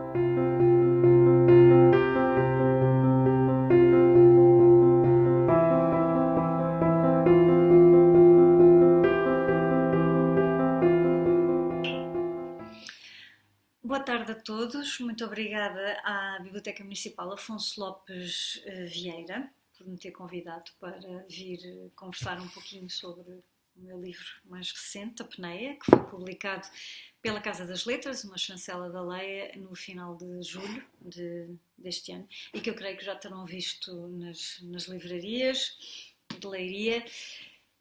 Boa tarde a todos, muito obrigada à Biblioteca Municipal Afonso Lopes Vieira por me ter convidado para vir conversar um pouquinho sobre o meu livro mais recente, A Peneia, que foi publicado pela Casa das Letras, uma chancela da Leia, no final de julho deste ano, e que eu creio que já terão visto nas livrarias de Leiria.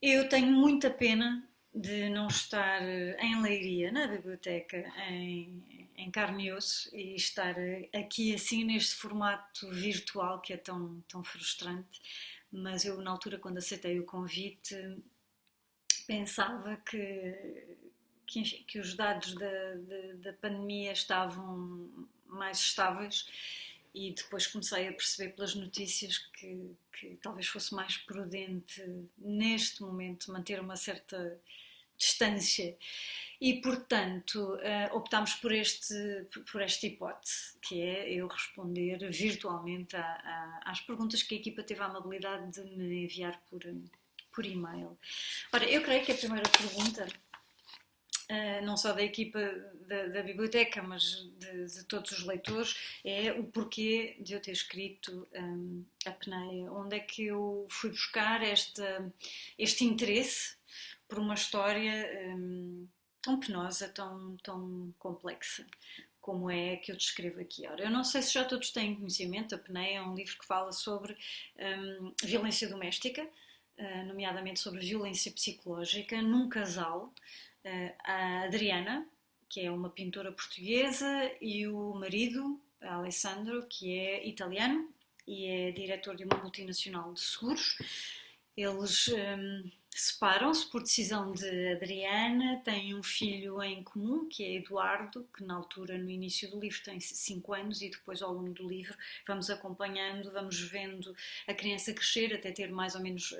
Eu tenho muita pena de não estar em Leiria, na biblioteca, em carne e osso, e estar aqui assim neste formato virtual que é tão frustrante. Mas eu, na altura, quando aceitei o convite, pensava que os dados da pandemia estavam mais estáveis, e depois comecei a perceber pelas notícias que talvez fosse mais prudente neste momento manter uma certa distância, e portanto optámos por esta hipótese, que é eu responder virtualmente às perguntas que a equipa teve a amabilidade de me enviar por e-mail. Ora, eu creio que a primeira pergunta, não só da equipa da biblioteca, mas de todos os leitores, é o porquê de eu ter escrito A Peneia. Onde é que eu fui buscar este interesse por uma história tão penosa, tão complexa, como é que eu descrevo aqui. Ora, eu não sei se já todos têm conhecimento, A Peneia é um livro que fala sobre violência doméstica, nomeadamente sobre violência psicológica, num casal, a Adriana, que é uma pintora portuguesa, e o marido, Alessandro, que é italiano e é diretor de uma multinacional de seguros. Eles separam-se por decisão de Adriana, têm um filho em comum, que é Eduardo, que na altura, no início do livro, tem 5 anos, e depois ao longo do livro vamos acompanhando, vamos vendo a criança crescer até ter mais ou menos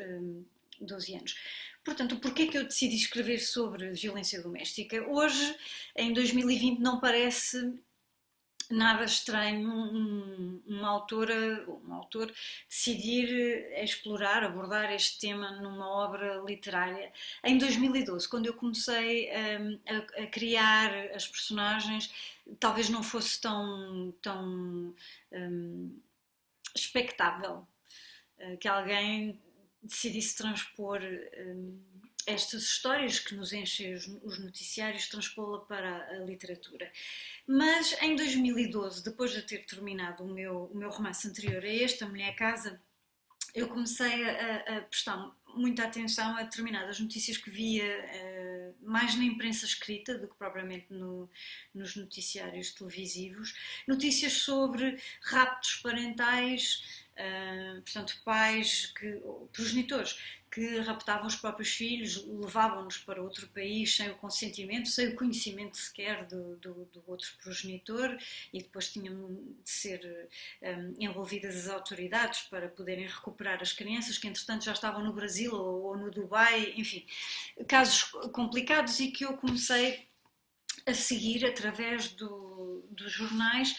12 anos. Portanto, porquê que eu decidi escrever sobre violência doméstica? Hoje, em 2020, não parece nada estranho um autor decidir explorar, abordar este tema numa obra literária. Em 2012, quando eu comecei a criar as personagens, talvez não fosse tão expectável que alguém decidisse transpor estas histórias que nos enchem os noticiários, transpô-la para a literatura. Mas em 2012, depois de ter terminado o meu romance anterior a este, A Mulher Casa, eu comecei a prestar muita atenção a determinadas notícias que via mais na imprensa escrita do que propriamente nos noticiários televisivos. Notícias sobre raptos parentais, portanto pais, progenitores, que raptavam os próprios filhos, levavam-nos para outro país sem o consentimento, sem o conhecimento sequer do outro progenitor, e depois tinham de ser envolvidas as autoridades para poderem recuperar as crianças, que entretanto já estavam no Brasil ou no Dubai, enfim, casos complicados, e que eu comecei a seguir através dos jornais.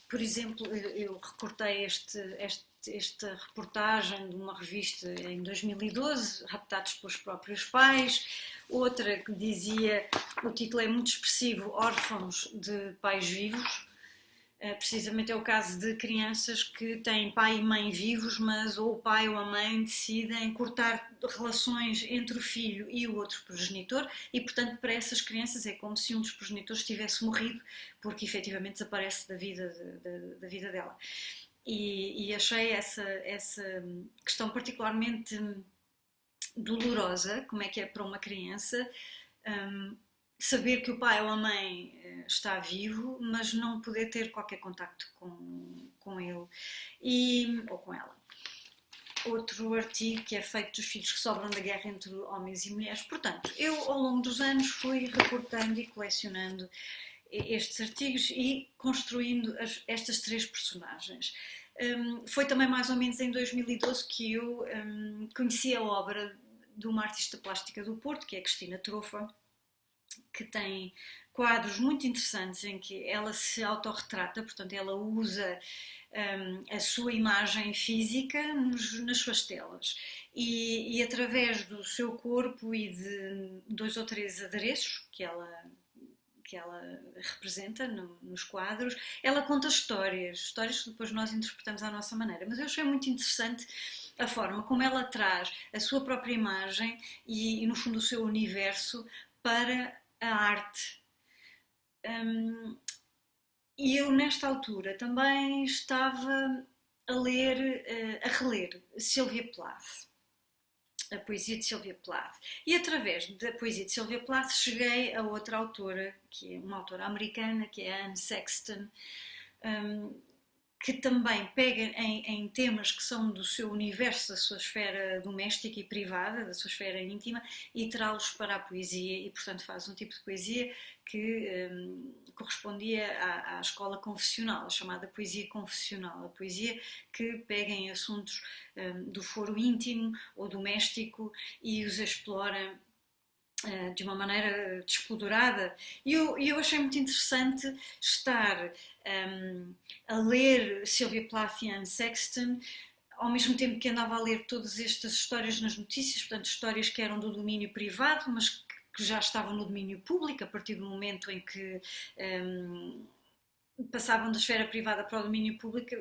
Por exemplo, eu recortei esta reportagem de uma revista em 2012, Raptados pelos próprios pais, outra que dizia, o título é muito expressivo, Órfãos de pais vivos. Precisamente é o caso de crianças que têm pai e mãe vivos, mas ou o pai ou a mãe decidem cortar relações entre o filho e o outro progenitor, e portanto para essas crianças é como se um dos progenitores tivesse morrido, porque efetivamente desaparece da vida dela. E achei essa questão particularmente dolorosa, como é que é para uma criança saber que o pai ou a mãe está vivo, mas não poder ter qualquer contacto com ele ou com ela. Outro artigo que é feito dos filhos que sobram da guerra entre homens e mulheres. Portanto, eu ao longo dos anos fui recortando e colecionando estes artigos e construindo estas 3 personagens. Foi também mais ou menos em 2012 que eu conheci a obra de uma artista plástica do Porto, que é Cristina Trofa, que tem quadros muito interessantes em que ela se autorretrata, portanto, ela usa a sua imagem física nas suas telas e através do seu corpo e de 2 ou 3 adereços que ela representa nos quadros, ela conta histórias que depois nós interpretamos à nossa maneira. Mas eu achei muito interessante a forma como ela traz a sua própria imagem e no fundo, o seu universo para a arte. E eu, nesta altura, também estava a ler, a reler Sylvia Plath, a poesia de Sylvia Plath. E através da poesia de Sylvia Plath cheguei a outra autora, que é uma autora americana, que é Anne Sexton, que também pega em temas que são do seu universo, da sua esfera doméstica e privada, da sua esfera íntima, e traz-los para a poesia e, portanto, faz um tipo de poesia que correspondia à escola confessional, a chamada poesia confessional, a poesia que pega em assuntos do foro íntimo ou doméstico e os explora de uma maneira despoderada. E eu achei muito interessante estar a ler Sylvia Plath e Anne Sexton ao mesmo tempo que andava a ler todas estas histórias nas notícias, portanto, histórias que eram do domínio privado, mas que já estavam no domínio público, a partir do momento em que passavam da esfera privada para o domínio público,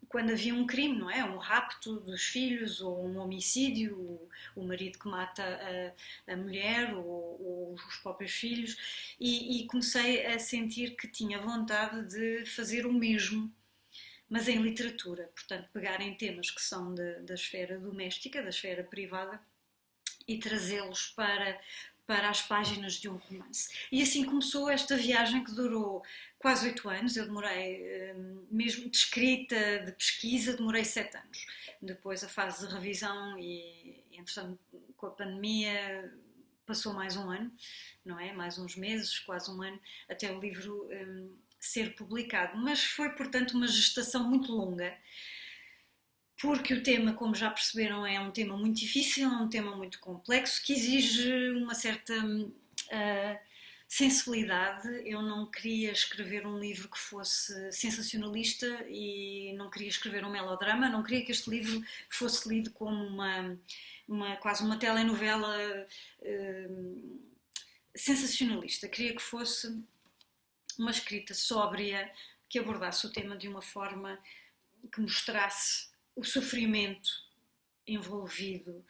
quando havia um crime, não é? Um rapto dos filhos, ou um homicídio, o marido que mata a mulher, ou os próprios filhos, e comecei a sentir que tinha vontade de fazer o mesmo, mas em literatura, portanto, pegar em temas que são da esfera doméstica, da esfera privada, e trazê-los para as páginas de um romance. E assim começou esta viagem que durou quase 8 anos. Eu demorei, mesmo de escrita, de pesquisa, demorei 7 anos. Depois a fase de revisão e, entretanto, com a pandemia, passou mais um ano, não é? Mais uns meses, quase um ano, até o livro ser publicado. Mas foi, portanto, uma gestação muito longa, porque o tema, como já perceberam, é um tema muito difícil, é um tema muito complexo, que exige uma certa sensibilidade. Eu não queria escrever um livro que fosse sensacionalista e não queria escrever um melodrama, não queria que este livro fosse lido como quase uma telenovela sensacionalista. Queria que fosse uma escrita sóbria, que abordasse o tema de uma forma que mostrasse o sofrimento envolvido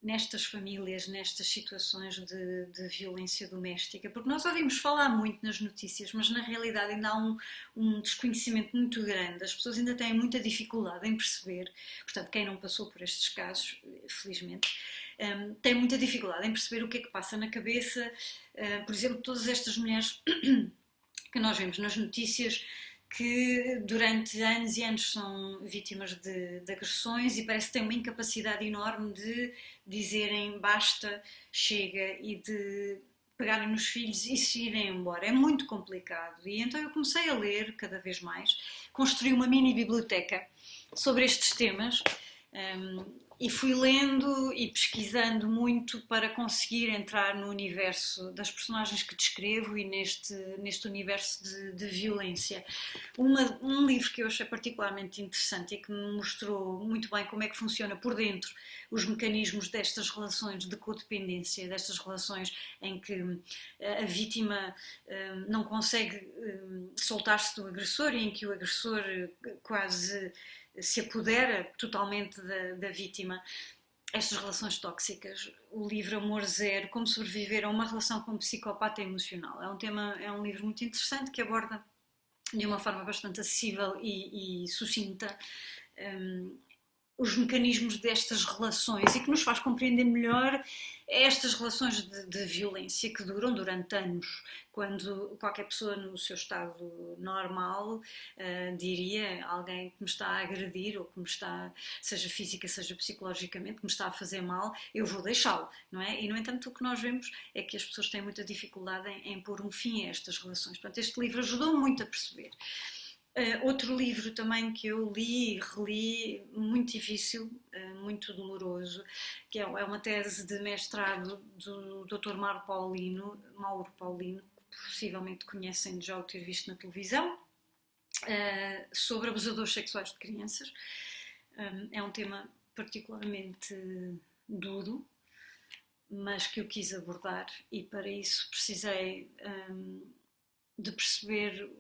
nestas famílias, nestas situações de violência doméstica, porque nós ouvimos falar muito nas notícias, mas na realidade ainda há um desconhecimento muito grande, as pessoas ainda têm muita dificuldade em perceber, portanto, quem não passou por estes casos, felizmente, tem muita dificuldade em perceber o que é que passa na cabeça, por exemplo, todas estas mulheres que nós vemos nas notícias, que durante anos e anos são vítimas de agressões e parece que têm uma incapacidade enorme de dizerem basta, chega, e de pegarem nos filhos e se irem embora. É muito complicado. E então eu comecei a ler cada vez mais, construí uma mini biblioteca sobre estes temas, e fui lendo e pesquisando muito para conseguir entrar no universo das personagens que descrevo e neste universo de violência. Um livro que eu achei particularmente interessante e que me mostrou muito bem como é que funciona por dentro os mecanismos destas relações de codependência, destas relações em que a vítima não consegue soltar-se do agressor e em que o agressor quase se apodera totalmente da vítima. Estas relações tóxicas, o livro Amor Zero, como sobreviver a uma relação com um psicopata emocional. É um livro muito interessante que aborda de uma forma bastante acessível e sucinta os mecanismos destas relações e que nos faz compreender melhor estas relações de violência que duram durante anos, quando qualquer pessoa no seu estado normal diria alguém que me está a agredir ou que me está, seja física, seja psicologicamente, que me está a fazer mal, eu vou deixá-lo, não é? E no entanto o que nós vemos é que as pessoas têm muita dificuldade em pôr um fim a estas relações. Portanto, este livro ajudou-me muito a perceber. Outro livro também que eu li e reli, muito difícil, muito doloroso, que é uma tese de mestrado do Dr. Mauro Paulino, que possivelmente conhecem de já o ter visto na televisão, sobre abusadores sexuais de crianças. É um tema particularmente duro, mas que eu quis abordar, e para isso precisei de perceber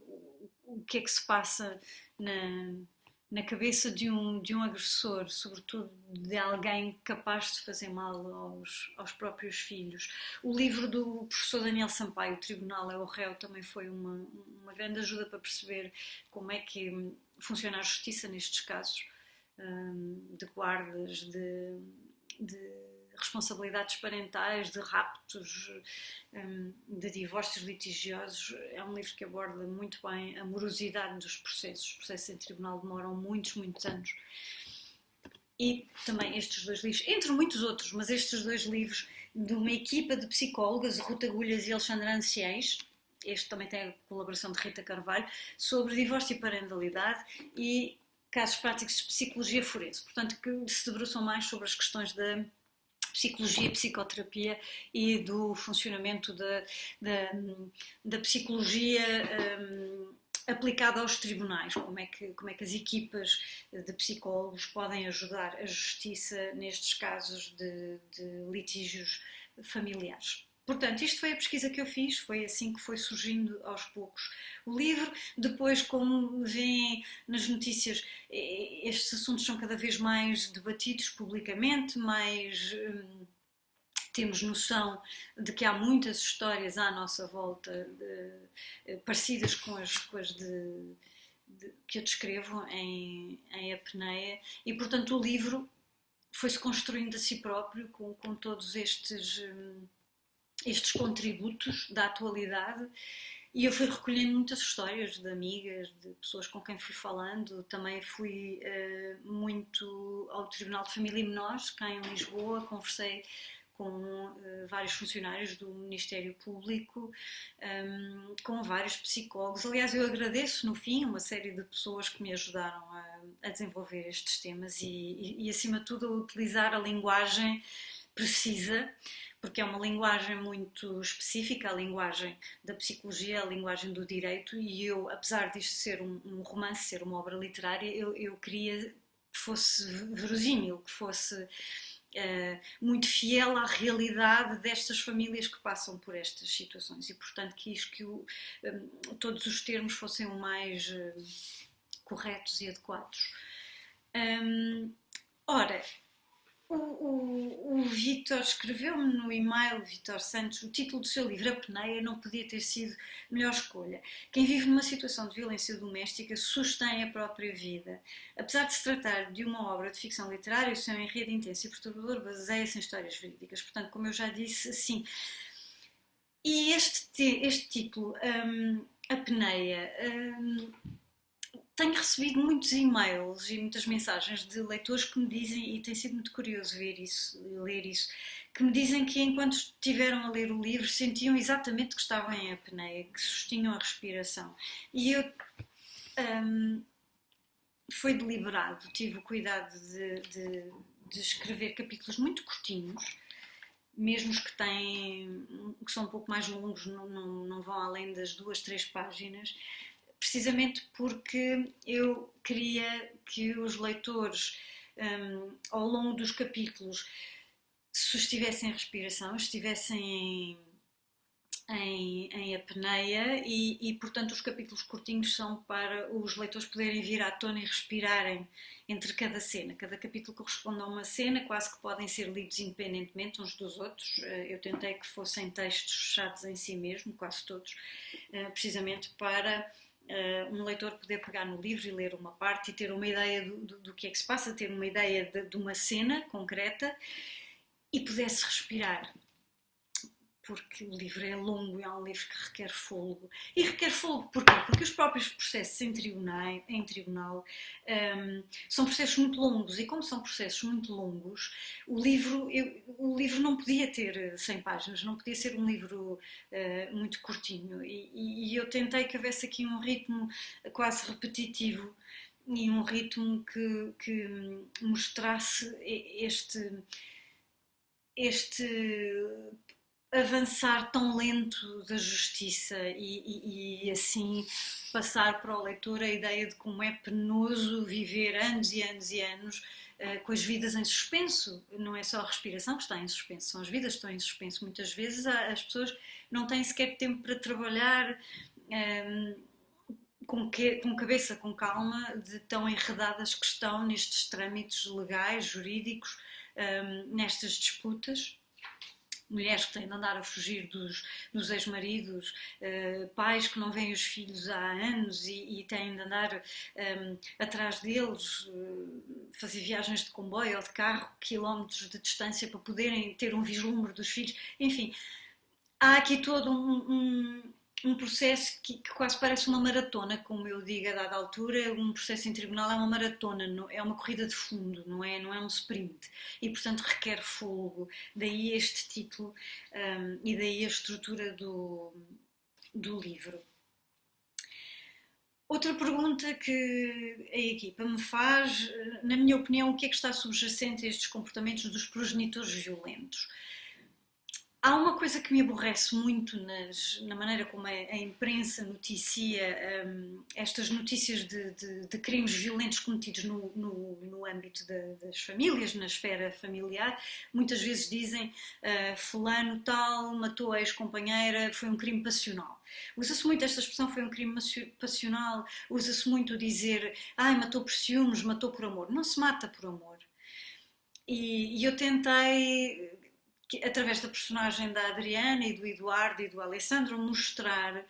o que é que se passa na cabeça de um agressor, sobretudo de alguém capaz de fazer mal aos próprios filhos. O livro do professor Daniel Sampaio, O Tribunal é o Réu, também foi uma grande ajuda para perceber como é que funciona a justiça nestes casos de guardas, de responsabilidades parentais, de raptos, de divórcios litigiosos. É um livro que aborda muito bem a morosidade dos processos. Os processos em tribunal demoram muitos, muitos anos. E também estes dois livros, entre muitos outros, mas estes dois livros de uma equipa de psicólogas, Ruta Agulhas e Alexandra Anciães, este também tem a colaboração de Rita Carvalho, sobre divórcio e parentalidade e casos práticos de psicologia forense. Portanto, que se debruçam mais sobre as questões da psicologia, psicoterapia e do funcionamento da psicologia aplicada aos tribunais, como é que as equipas de psicólogos podem ajudar a justiça nestes casos de litígios familiares. Portanto, isto foi a pesquisa que eu fiz, foi assim que foi surgindo aos poucos o livro. Depois, como veem nas notícias, estes assuntos são cada vez mais debatidos publicamente, mais temos noção de que há muitas histórias à nossa volta parecidas com as que eu descrevo em apneia, e portanto o livro foi-se construindo a si próprio com todos estes contributos da atualidade, e eu fui recolhendo muitas histórias de amigas, de pessoas com quem fui falando. Também fui muito ao Tribunal de Família e Menores, cá em Lisboa, conversei com vários funcionários do Ministério Público, com vários psicólogos. Aliás, eu agradeço no fim uma série de pessoas que me ajudaram a desenvolver estes temas e acima de tudo a utilizar a linguagem precisa, porque é uma linguagem muito específica, a linguagem da psicologia, a linguagem do direito, e eu, apesar disto ser um romance, ser uma obra literária, eu queria que fosse verosímil, que fosse muito fiel à realidade destas famílias que passam por estas situações, e portanto quis que todos os termos fossem o mais corretos e adequados. Ora, o Vítor escreveu-me no e-mail, Vítor Santos, o título do seu livro, A Peneia, não podia ter sido melhor escolha. Quem vive numa situação de violência doméstica sustém a própria vida. Apesar de se tratar de uma obra de ficção literária, o seu enredo intenso e perturbador baseia-se em histórias verídicas. Portanto, como eu já disse, sim. E este título, A Peneia, tenho recebido muitos e-mails e muitas mensagens de leitores que me dizem, e tem sido muito curioso ler isso, que me dizem que enquanto estiveram a ler o livro sentiam exatamente que estavam em apneia, que sustinham a respiração. E eu foi deliberado, tive o cuidado de escrever capítulos muito curtinhos, mesmo os que são um pouco mais longos, não vão além das 2, 3 páginas, precisamente porque eu queria que os leitores, ao longo dos capítulos, sustivessem a respiração, estivessem em apneia, e portanto os capítulos curtinhos são para os leitores poderem vir à tona e respirarem entre cada cena. Cada capítulo corresponde a uma cena, quase que podem ser lidos independentemente uns dos outros. Eu tentei que fossem textos fechados em si mesmo, quase todos, precisamente para um leitor poder pegar no livro e ler uma parte e ter uma ideia do que é que se passa, ter uma ideia de uma cena concreta e pudesse respirar. porque o livro é longo e é um livro que requer fôlego. E requer fôlego porquê? Porque os próprios processos em tribunal são processos muito longos, e como são processos muito longos, o livro não podia ter 100 páginas, não podia ser um livro muito curtinho. E eu tentei que houvesse aqui um ritmo quase repetitivo e um ritmo que mostrasse este avançar tão lento da justiça e assim passar para o leitor a ideia de como é penoso viver anos e anos e anos com as vidas em suspenso. Não é só a respiração que está em suspenso, são as vidas que estão em suspenso. Muitas vezes as pessoas não têm sequer tempo para trabalhar com cabeça, com calma, de tão enredadas que estão nestes trâmites legais, jurídicos, nestas disputas. Mulheres que têm de andar a fugir dos ex-maridos, pais que não veem os filhos há anos e têm de andar atrás deles, fazer viagens de comboio ou de carro, quilómetros de distância para poderem ter um vislumbre dos filhos. Enfim, há aqui todo um processo que quase parece uma maratona, como eu digo a dada altura. Um processo em tribunal é uma maratona, é uma corrida de fundo, não é um sprint, e portanto requer fôlego. Daí este título e daí a estrutura do livro. Outra pergunta que a equipa me faz, na minha opinião, o que é que está subjacente a estes comportamentos dos progenitores violentos? Há uma coisa que me aborrece muito na maneira como a imprensa noticia estas notícias de crimes violentos cometidos no âmbito das famílias, na esfera familiar. Muitas vezes dizem fulano tal matou a ex-companheira, foi um crime passional. Usa-se muito esta expressão, foi um crime passional, usa-se muito dizer matou por ciúmes, matou por amor. Não se mata por amor. E eu tentei, através da personagem da Adriana e do Eduardo e do Alessandro, mostrar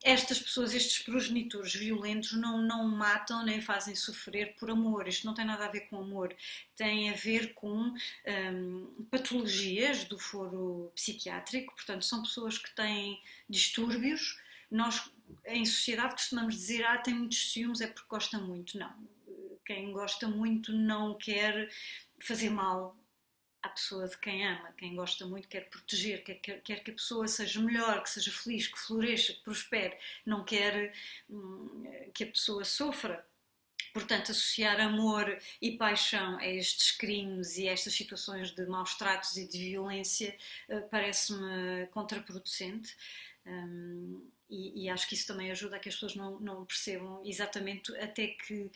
estas pessoas, estes progenitores violentos não matam nem fazem sofrer por amor. Isto não tem nada a ver com amor, tem a ver com patologias do foro psiquiátrico. Portanto, são pessoas que têm distúrbios. Nós, em sociedade, costumamos dizer tem muitos ciúmes, é porque gosta muito. Não, quem gosta muito não quer fazer mal à pessoa de quem ama. Quem gosta muito quer proteger, quer que a pessoa seja melhor, que seja feliz, que floresça, que prospere, não quer que a pessoa sofra. Portanto, associar amor e paixão a estes crimes e a estas situações de maus tratos e de violência parece-me contraproducente. E acho que isso também ajuda a que as pessoas não percebam exatamente até que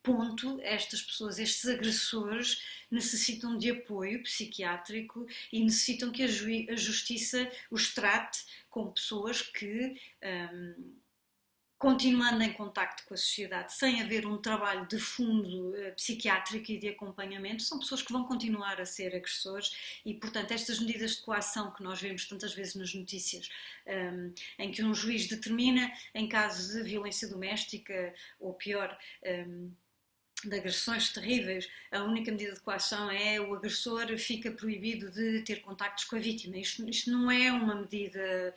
ponto estas pessoas, estes agressores, necessitam de apoio psiquiátrico e necessitam que a justiça os trate como pessoas que, continuando em contacto com a sociedade, sem haver um trabalho de fundo psiquiátrico e de acompanhamento, são pessoas que vão continuar a ser agressores. E, portanto, estas medidas de coação que nós vemos tantas vezes nas notícias, em que um juiz determina, em casos de violência doméstica, ou pior, de agressões terríveis, a única medida de coação é o agressor fica proibido de ter contactos com a vítima. Isto não é uma medida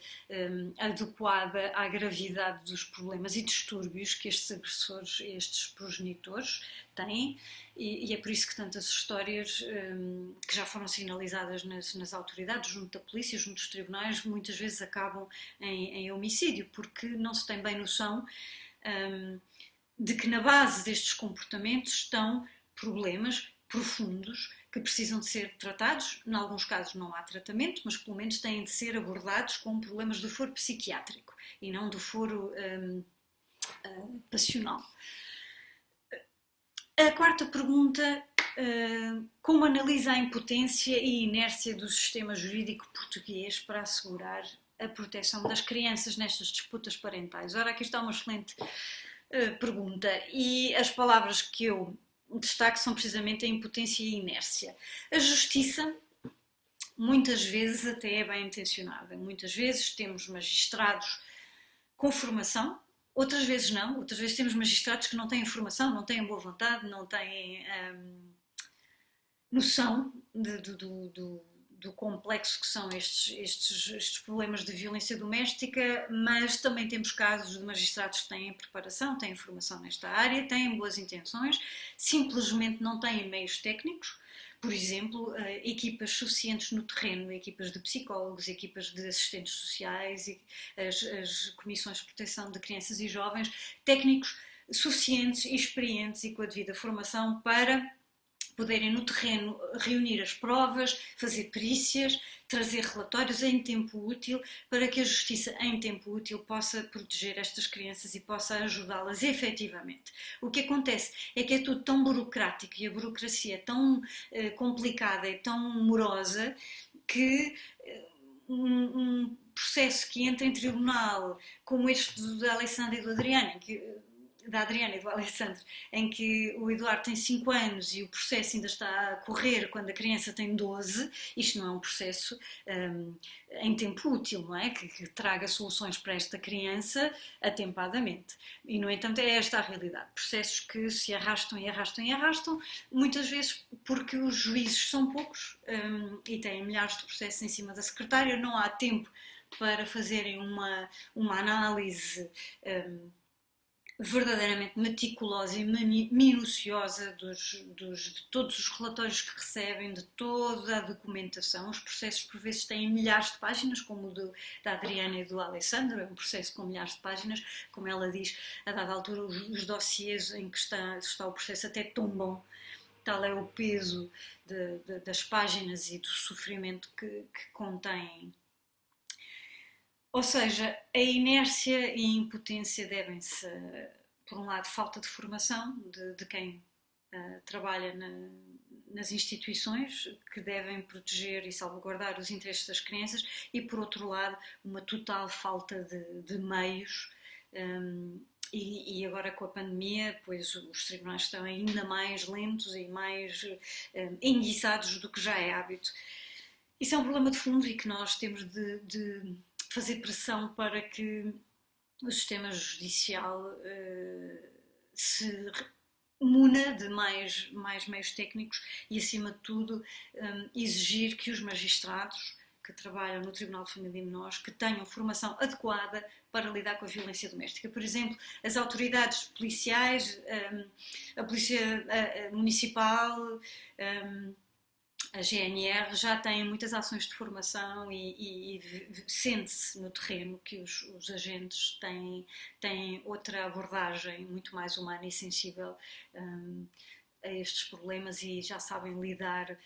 adequada à gravidade dos problemas e distúrbios que estes agressores, estes progenitores têm, e é por isso que tantas histórias que já foram sinalizadas nas autoridades, junto da polícia, junto dos tribunais, muitas vezes acabam em homicídio, porque não se tem bem noção de que na base destes comportamentos estão problemas profundos que precisam de ser tratados. Em alguns casos não há tratamento, mas pelo menos têm de ser abordados como problemas do foro psiquiátrico e não do foro passional. A quarta pergunta: como analisa a impotência e inércia do sistema jurídico português para assegurar a proteção das crianças nestas disputas parentais? Ora, aqui está uma excelente pergunta, e as palavras que eu destaco são precisamente a impotência e a inércia. A justiça, muitas vezes, até é bem intencionada. Muitas vezes temos magistrados com formação, outras vezes não. Outras vezes temos magistrados que não têm formação, não têm boa vontade, não têm noção do do complexo que são estes problemas de violência doméstica, mas também temos casos de magistrados que têm preparação, têm formação nesta área, têm boas intenções, simplesmente não têm meios técnicos. Por exemplo, equipas suficientes no terreno, equipas de psicólogos, equipas de assistentes sociais, as comissões de proteção de crianças e jovens, técnicos suficientes, experientes e com a devida formação para poderem no terreno reunir as provas, fazer perícias, trazer relatórios em tempo útil, para que a justiça em tempo útil possa proteger estas crianças e possa ajudá-las efetivamente. O que acontece é que é tudo tão burocrático e a burocracia é tão complicada e tão morosa que um processo que entra em tribunal como este do Alessandro e do Adriano, da Adriana e do Alessandro, em que o Eduardo tem 5 anos e o processo ainda está a correr quando a criança tem 12, isto não é um processo em tempo útil, não é? Que traga soluções para esta criança atempadamente. E, no entanto, é esta a realidade. Processos que se arrastam e arrastam e arrastam, muitas vezes porque os juízes são poucos e têm milhares de processos em cima da secretária, não há tempo para fazerem uma análise verdadeiramente meticulosa e minuciosa de todos os relatórios que recebem, de toda a documentação. Os processos por vezes têm milhares de páginas, como o da Adriana e do Alessandro, é um processo com milhares de páginas, como ela diz, a dada altura os dossiês em que está o processo até tombam, tal é o peso das páginas e do sofrimento que contêm. Ou seja, a inércia e a impotência devem-se, por um lado, falta de formação de quem trabalha nas instituições que devem proteger e salvaguardar os interesses das crianças e, por outro lado, uma total falta de meios. E agora com a pandemia, pois os tribunais estão ainda mais lentos e mais enguiçados do que já é hábito. Isso é um problema de fundo e que nós temos de fazer pressão para que o sistema judicial se muna de mais meios técnicos e, acima de tudo, exigir que os magistrados que trabalham no Tribunal de Família e Menores que tenham formação adequada para lidar com a violência doméstica. Por exemplo, as autoridades policiais, a Polícia Municipal, a GNR já tem muitas ações de formação e sente-se no terreno que os agentes têm outra abordagem muito mais humana e sensível a estes problemas e já sabem lidar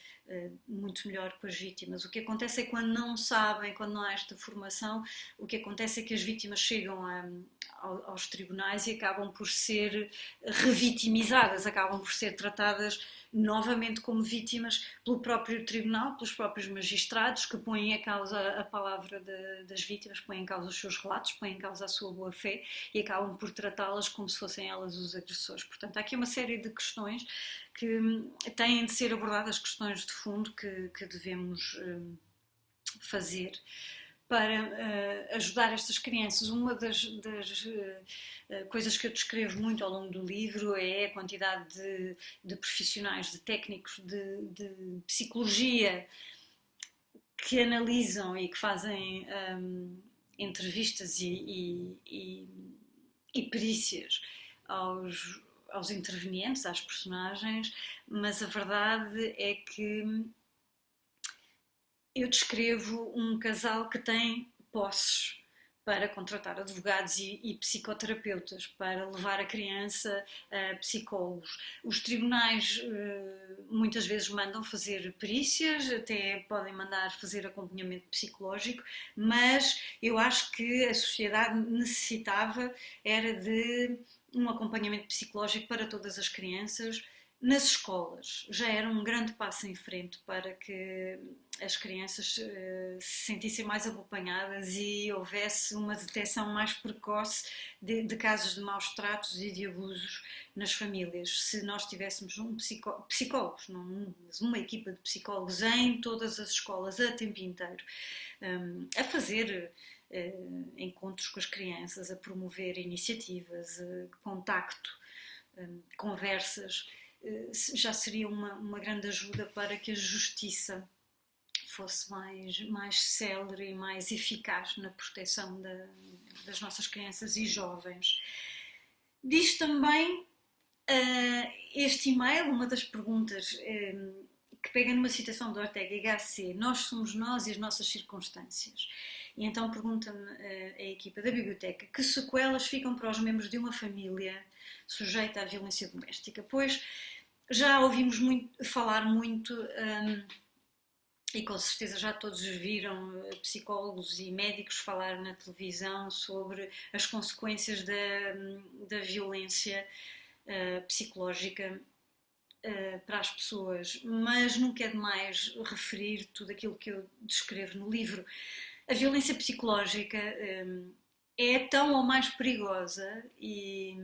muito melhor com as vítimas. O que acontece é que quando não sabem, quando não há esta formação, o que acontece é que as vítimas chegam aos tribunais e acabam por ser revitimizadas, acabam por ser tratadas novamente como vítimas pelo próprio tribunal, pelos próprios magistrados que põem em causa a palavra das vítimas, põem em causa os seus relatos, põem em causa a sua boa-fé e acabam por tratá-las como se fossem elas os agressores. Portanto, há aqui uma série de questões que têm de ser abordadas, questões de fundo que devemos fazer para ajudar estas crianças. Uma das coisas que eu descrevo muito ao longo do livro é a quantidade de profissionais, de técnicos de psicologia que analisam e que fazem entrevistas e perícias aos intervenientes, às personagens, mas a verdade é que eu descrevo um casal que tem posses para contratar advogados e psicoterapeutas, para levar a criança a psicólogos. Os tribunais muitas vezes mandam fazer perícias, até podem mandar fazer acompanhamento psicológico, mas eu acho que a sociedade necessitava era de um acompanhamento psicológico para todas as crianças nas escolas. Já era um grande passo em frente para que as crianças se sentissem mais acompanhadas e houvesse uma detecção mais precoce de casos de maus tratos e de abusos nas famílias. Se nós tivéssemos psicólogos, não, mas uma equipa de psicólogos em todas as escolas a tempo inteiro, a fazer encontros com as crianças, a promover iniciativas, contacto, conversas, já seria uma grande ajuda para que a justiça fosse mais célere e mais eficaz na proteção das nossas crianças e jovens. Diz também este e-mail, uma das perguntas que pega numa citação de Ortega y Gasset: nós somos nós e as nossas circunstâncias. E então pergunta-me a equipa da biblioteca que sequelas ficam para os membros de uma família sujeita à violência doméstica. Pois já ouvimos falar muito, e com certeza já todos viram psicólogos e médicos falar na televisão sobre as consequências da violência psicológica para as pessoas, mas nunca é demais referir tudo aquilo que eu descrevo no livro. A violência psicológica é tão ou mais perigosa e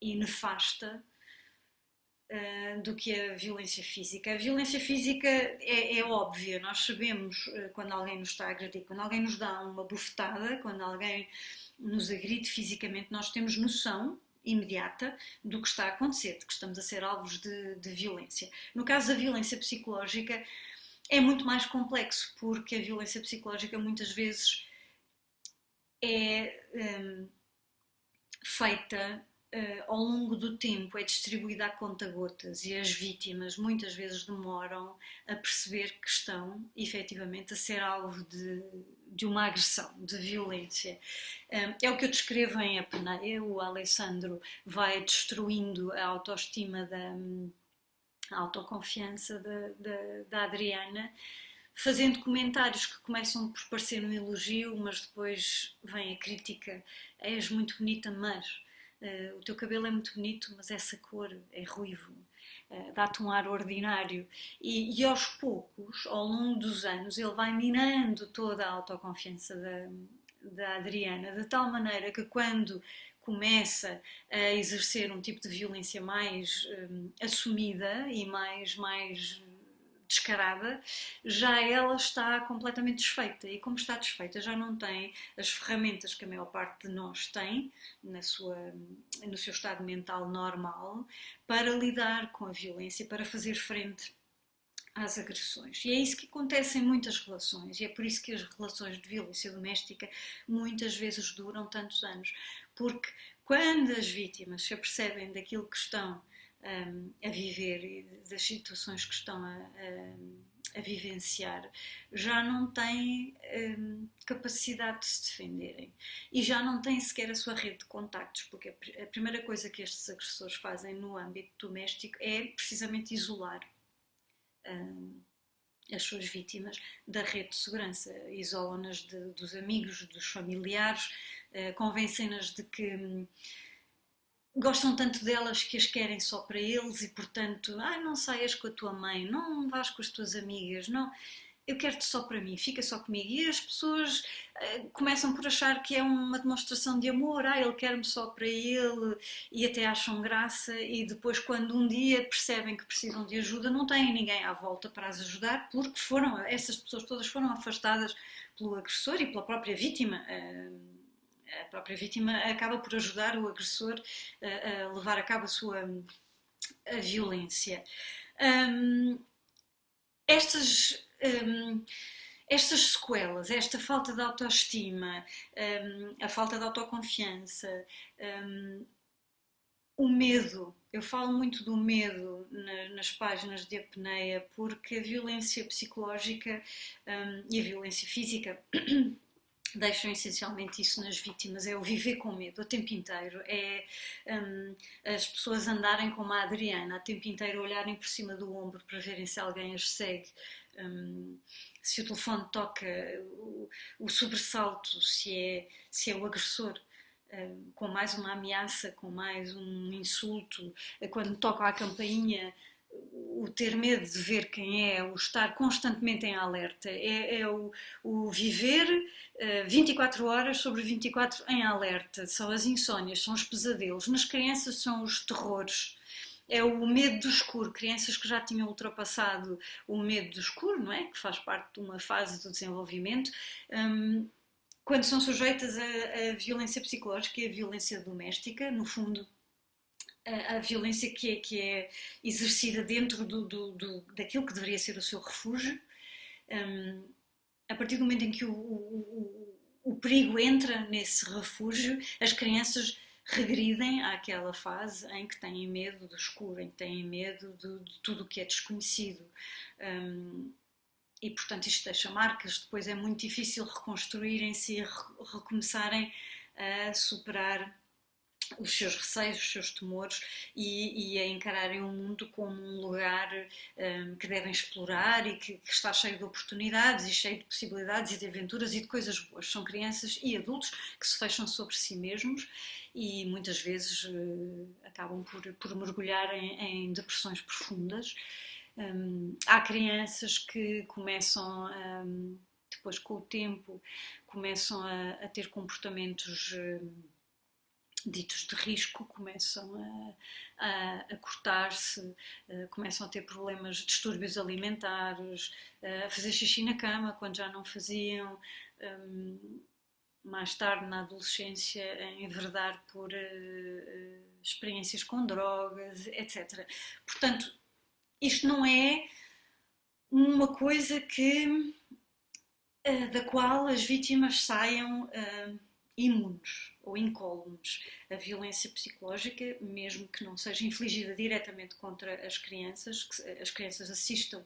nefasta do que a violência física. A violência física é óbvia, nós sabemos quando alguém nos está a agredir, quando alguém nos dá uma bufetada, quando alguém nos agride fisicamente, nós temos noção imediata do que está a acontecer, de que estamos a ser alvos de violência. No caso da violência psicológica é muito mais complexo, porque a violência psicológica muitas vezes é feita ao longo do tempo, é distribuída a conta-gotas e as vítimas muitas vezes demoram a perceber que estão efetivamente a ser alvo de uma agressão, de violência. É o que eu descrevo em Apneia. O Alessandro vai destruindo a autoestima, a autoconfiança da Adriana, fazendo comentários que começam por parecer um elogio, mas depois vem a crítica: és muito bonita, mas o teu cabelo é muito bonito, mas essa cor é ruivo, dá-te um ar ordinário. E aos poucos, ao longo dos anos, ele vai minando toda a autoconfiança da Adriana, de tal maneira que quando começa a exercer um tipo de violência mais assumida e mais descarada, já ela está completamente desfeita, e como está desfeita já não tem as ferramentas que a maior parte de nós tem no seu estado mental normal para lidar com a violência, para fazer frente às agressões. E é isso que acontece em muitas relações, e é por isso que as relações de violência doméstica muitas vezes duram tantos anos, porque quando as vítimas se apercebem daquilo que estão a viver e das situações que estão a vivenciar, já não têm capacidade de se defenderem e já não têm sequer a sua rede de contactos, porque a primeira coisa que estes agressores fazem no âmbito doméstico é precisamente isolar as suas vítimas da rede de segurança, isolam-nas dos amigos, dos familiares, convencem-nas de que gostam tanto delas que as querem só para eles e, portanto, não saias com a tua mãe, não vás com as tuas amigas, não, eu quero-te só para mim, fica só comigo. E as pessoas começam por achar que é uma demonstração de amor, ele quer-me só para ele, e até acham graça, e depois, quando um dia percebem que precisam de ajuda, não têm ninguém à volta para as ajudar, porque essas pessoas todas foram afastadas pelo agressor e pela própria vítima. A própria vítima acaba por ajudar o agressor a levar a cabo a violência. Estas sequelas, esta falta de autoestima, a falta de autoconfiança, o medo, eu falo muito do medo nas páginas de Apneia, porque a violência psicológica e a violência física deixam essencialmente isso nas vítimas, é o viver com medo o tempo inteiro, é as pessoas andarem como a Adriana, o tempo inteiro olharem por cima do ombro para verem se alguém as segue, se o telefone toca, o sobressalto, se é o agressor, com mais uma ameaça, com mais um insulto, quando toca a campainha, o ter medo de ver quem é, o estar constantemente em alerta, é o viver 24 horas sobre 24 em alerta. São as insónias, são os pesadelos. Nas crianças são os terrores. É o medo do escuro, crianças que já tinham ultrapassado o medo do escuro, não é? Que faz parte de uma fase do desenvolvimento, quando são sujeitas a violência psicológica e a violência doméstica, no fundo, a violência que é exercida dentro daquilo que deveria ser o seu refúgio, A partir do momento em que o perigo entra nesse refúgio, as crianças regridem àquela fase em que têm medo do escuro, em que têm medo de tudo o que é desconhecido. E, portanto, isto deixa marcas. Depois é muito difícil reconstruírem-se e recomeçarem a superar os seus receios, os seus temores e a encararem o mundo como um lugar que devem explorar e que está cheio de oportunidades e cheio de possibilidades e de aventuras e de coisas boas. São crianças e adultos que se fecham sobre si mesmos e muitas vezes acabam por mergulhar em depressões profundas. Há crianças que começam, depois com o tempo, começam a ter comportamentos ditos de risco, começam a cortar-se, começam a ter problemas, distúrbios alimentares, a fazer xixi na cama quando já não faziam, mais tarde na adolescência a enverdar por experiências com drogas, etc. Portanto, isto não é uma coisa da qual as vítimas saiam imunes ou incólumes. A violência psicológica, mesmo que não seja infligida diretamente contra as crianças, que as crianças assistam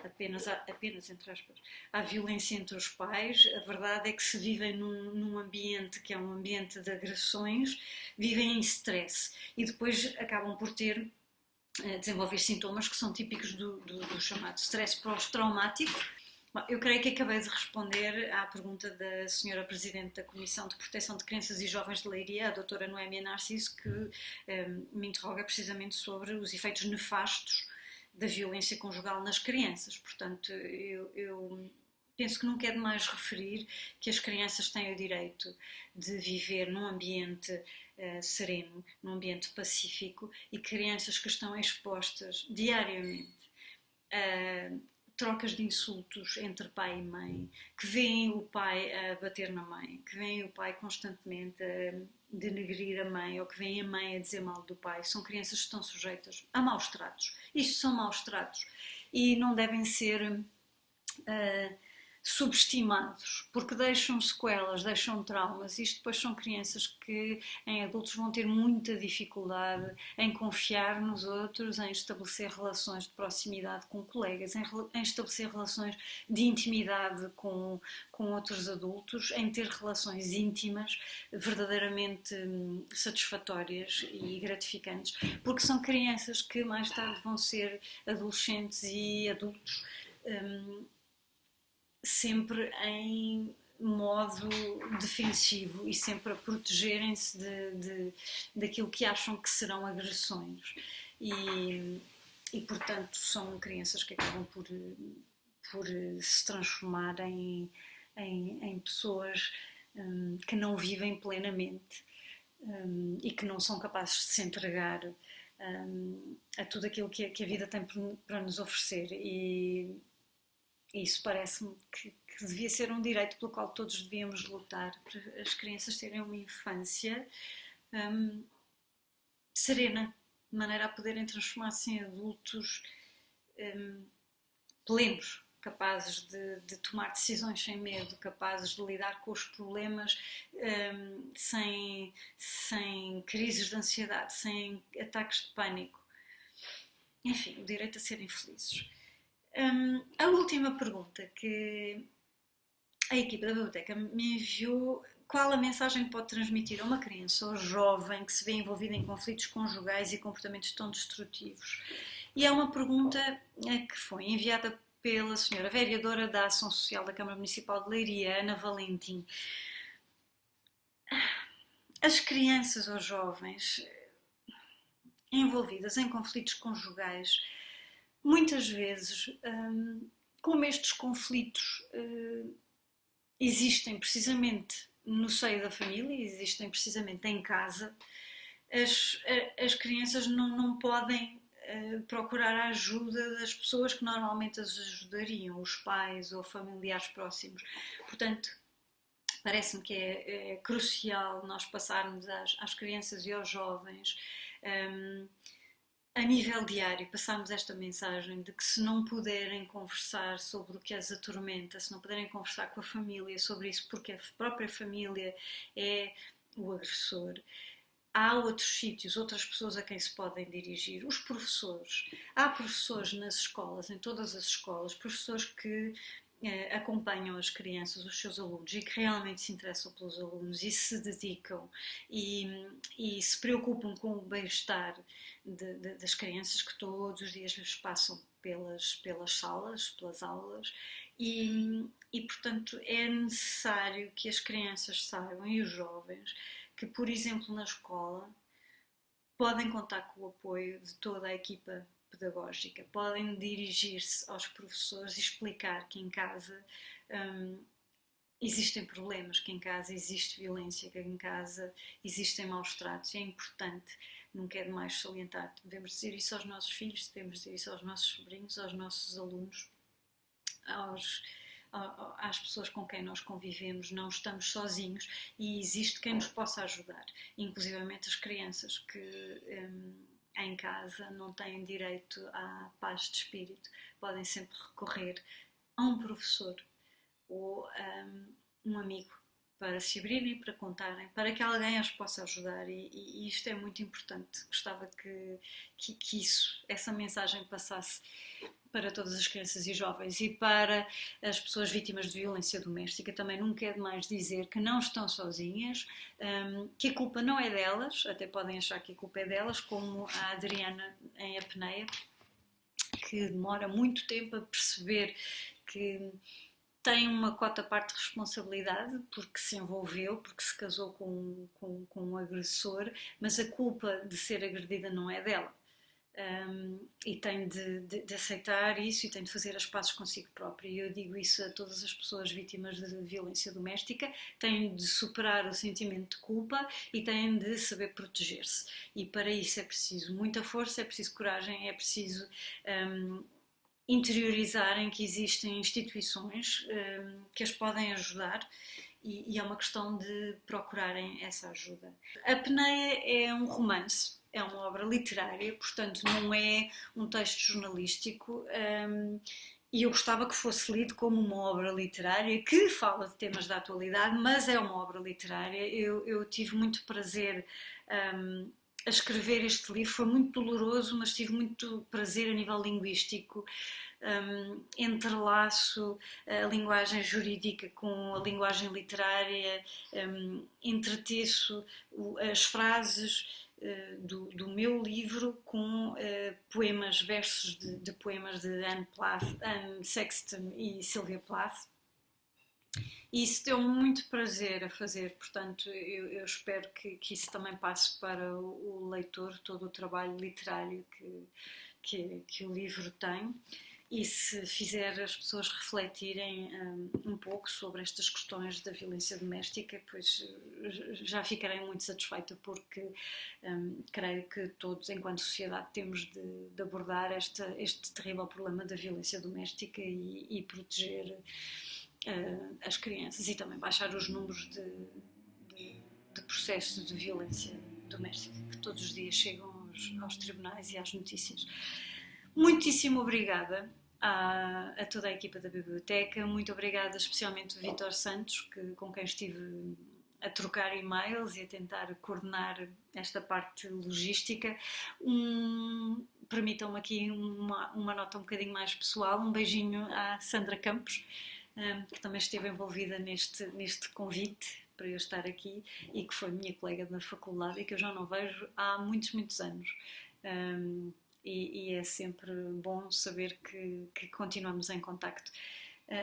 apenas entre aspas, à violência entre os pais, a verdade é que se vivem num ambiente que é um ambiente de agressões, vivem em stress e depois acabam por desenvolver sintomas que são típicos do chamado stress pós-traumático. Bom, eu creio que acabei de responder à pergunta da senhora Presidente da Comissão de Proteção de Crianças e Jovens de Leiria, a doutora Noémia Narciso, que me interroga precisamente sobre os efeitos nefastos da violência conjugal nas crianças. Portanto, eu penso que nunca é demais referir que as crianças têm o direito de viver num ambiente sereno, num ambiente pacífico e crianças que estão expostas diariamente a trocas de insultos entre pai e mãe, que veem o pai a bater na mãe, que veem o pai constantemente a denegrir a mãe ou que veem a mãe a dizer mal do pai, são crianças que estão sujeitas a maus tratos. Isto são maus tratos e não devem ser subestimados, porque deixam sequelas, deixam traumas. Isto depois são crianças que em adultos vão ter muita dificuldade em confiar nos outros, em estabelecer relações de proximidade com colegas, em estabelecer relações de intimidade com outros adultos, em ter relações íntimas verdadeiramente satisfatórias e gratificantes, porque são crianças que mais tarde vão ser adolescentes e adultos sempre em modo defensivo e sempre a protegerem-se daquilo que acham que serão agressões e portanto são crianças que acabam por se transformar em pessoas que não vivem plenamente e que não são capazes de se entregar a tudo aquilo que a vida tem para nos oferecer e isso parece-me que devia ser um direito pelo qual todos devíamos lutar, para as crianças terem uma infância serena, de maneira a poderem transformar-se em adultos plenos, capazes de tomar decisões sem medo, capazes de lidar com os problemas sem crises de ansiedade, sem ataques de pânico. Enfim, o direito a serem felizes. A última pergunta que a equipa da biblioteca me enviou: qual a mensagem que pode transmitir a uma criança ou jovem que se vê envolvida em conflitos conjugais e comportamentos tão destrutivos? E é uma pergunta que foi enviada pela senhora vereadora da Ação Social da Câmara Municipal de Leiria, Ana Valentim. As crianças ou jovens envolvidas em conflitos conjugais, muitas vezes, como estes conflitos existem precisamente no seio da família, existem precisamente em casa, as crianças não podem procurar a ajuda das pessoas que normalmente as ajudariam, os pais ou familiares próximos. Portanto, parece-me que é crucial nós passarmos às crianças e aos jovens a nível diário, passarmos esta mensagem de que se não puderem conversar sobre o que as atormenta, se não puderem conversar com a família sobre isso, porque a própria família é o agressor, há outros sítios, outras pessoas a quem se podem dirigir, os professores. Há professores nas escolas, em todas as escolas, professores que acompanham as crianças, os seus alunos e que realmente se interessam pelos alunos e se dedicam e se preocupam com o bem-estar das crianças que todos os dias lhes passam pelas salas, pelas aulas e, portanto, é necessário que as crianças saibam e os jovens que, por exemplo, na escola, podem contar com o apoio de toda a equipa pedagógica, podem dirigir-se aos professores e explicar que em casa existem problemas, que em casa existe violência, que em casa existem maus tratos. É importante, nunca é demais salientar, devemos dizer isso aos nossos filhos, devemos dizer isso aos nossos sobrinhos, aos nossos alunos, às pessoas com quem nós convivemos, não estamos sozinhos e existe quem nos possa ajudar, inclusivamente as crianças que em casa não têm direito à paz de espírito, podem sempre recorrer a um professor ou um amigo para se abrirem, para contarem, para que alguém as possa ajudar e isto é muito importante. Gostava que essa mensagem passasse para todas as crianças e jovens e para as pessoas vítimas de violência doméstica. Também nunca é demais dizer que não estão sozinhas, que a culpa não é delas, até podem achar que a culpa é delas, como a Adriana em Apneia, que demora muito tempo a perceber que tem uma cota parte de responsabilidade porque se envolveu, porque se casou com um agressor, mas a culpa de ser agredida não é dela. E tem de aceitar isso e tem de fazer as pazes consigo própria. E eu digo isso a todas as pessoas vítimas de violência doméstica: têm de superar o sentimento de culpa e têm de saber proteger-se. E para isso é preciso muita força, é preciso coragem, é preciso interiorizarem que existem instituições que as podem ajudar e é uma questão de procurarem essa ajuda. A Peneia é um romance, é uma obra literária, portanto não é um texto jornalístico e eu gostava que fosse lido como uma obra literária que fala de temas da atualidade, mas é uma obra literária. Eu tive muito prazer a escrever este livro, foi muito doloroso, mas tive muito prazer a nível linguístico. Entrelaço a linguagem jurídica com a linguagem literária, entreteço as frases do meu livro com poemas, versos de poemas de Anne Sexton e Sylvia Plath. E isso deu muito prazer a fazer, portanto eu espero que isso também passe para o leitor, todo o trabalho literário que o livro tem. E se fizer as pessoas refletirem um pouco sobre estas questões da violência doméstica, pois já ficarei muito satisfeita, porque creio que todos, enquanto sociedade, temos de abordar este terrível problema da violência doméstica e proteger as crianças e também baixar os números de processos de violência doméstica que todos os dias chegam aos tribunais e às notícias. Muitíssimo obrigada a toda a equipa da biblioteca, muito obrigada especialmente ao Vítor Santos, com quem estive a trocar e-mails e a tentar coordenar esta parte logística. Permitam-me aqui uma nota um bocadinho mais pessoal, um beijinho à Sandra Campos, que também esteve envolvida neste convite para eu estar aqui e que foi minha colega na faculdade e que eu já não vejo há muitos, muitos anos. E é sempre bom saber que continuamos em contacto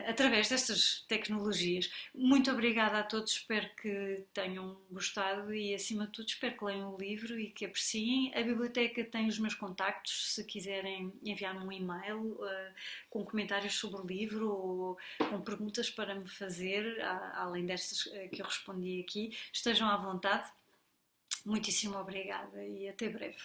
através destas tecnologias. Muito obrigada a todos, espero que tenham gostado e, acima de tudo, espero que leiam o livro e que apreciem. A biblioteca tem os meus contactos, se quiserem enviar-me um e-mail com comentários sobre o livro ou com perguntas para me fazer, além destas que eu respondi aqui, estejam à vontade. Muitíssimo obrigada e até breve.